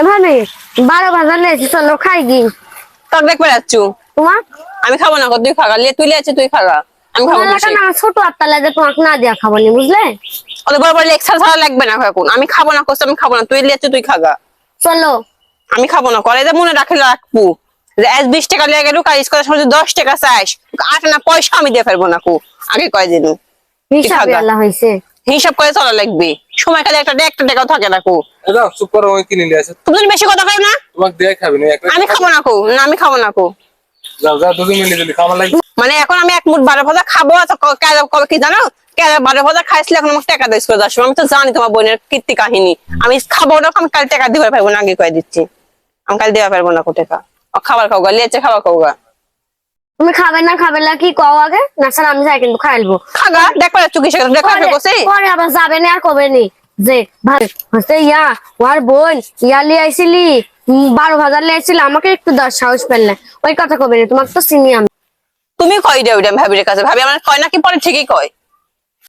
ভাবি 12 বাজার লেছি, চলো খাই দিন। তোর দেখবে যাচ্ছু তোমার আমি খাবো না, তুই খাগা লিয়ে তুই লিয়েছে তুই খাগা, আমি খাবো তোমার বেশি। না ছোট আটটা লাগে, তোমাকে না দিয়া খাবো নি, বুঝলে? অত বড় বড় লেকচার ছাড়া লাগবে না এখন, আমি খাবো না কোস, আমি খাবো না, তুই লিয়েছে তুই খাগা। চলো। আমি খাবো না, করে যে মনে রাখবো যে আজ 20 টাকা লেগে গেল, কাজ করার সময় 10 টাকা চাইস, 8 আনা পয়সা আমি দিয়ে ফেলবো না কো, আগে কয় দিন হিসাবে আল্লাহ হইছে। হিসাব করে চলা লাগবে, সময় কালে একটা টাকাও থাকে না কো। যাও চুপ করো, ওই কিনে নিয়ে আসো। তুমি বেশি কথা কও না, তোমাকে দিয়ে খাবে না আমি খাবো না কো, না আমি খাবো না কো। যাও যাও, দুজন মিলে যদি খাওয়া লাগে। মানে এখন আমি এক মুঠ 12 ভাজা খাবো, কবে কি জানো, 12 ভাজা খাইছিলে এখন আমাকে টাকা দিস করে যাচ্ছ, আমি তো জানি তোমার বোনের কীর্তি কাহিনী, আমি খাবো না, আমি কাল টাকা দিতে পারবো না, আগে কয়ে দিচ্ছি আমি কাল দেওয়া পারবো না কো টাকা। খাবার খাও গা, লিয়েছে খাবার খাও গা। তুমি খাবে না কি কও আগে, না স্যার আমি যাই কিন্তু খাইলবো। খাগা দেখো চুকি সে দেখো বসে পরে আবার যাবে না আর কবে নি যে ভাই হচ্ছে ওর বোন লিয়ে আইছিলি, 12 বাজার লিয়ে আইছিলি, আমাকে একটু দশ সাহস পেলে ওই কথা কবে নি, তোমাকে তো চিনি আমি। তুমি কই দেও ভাবির কাছে, ভাবি আমার কয় নাকি পরে ঠিকই কয়।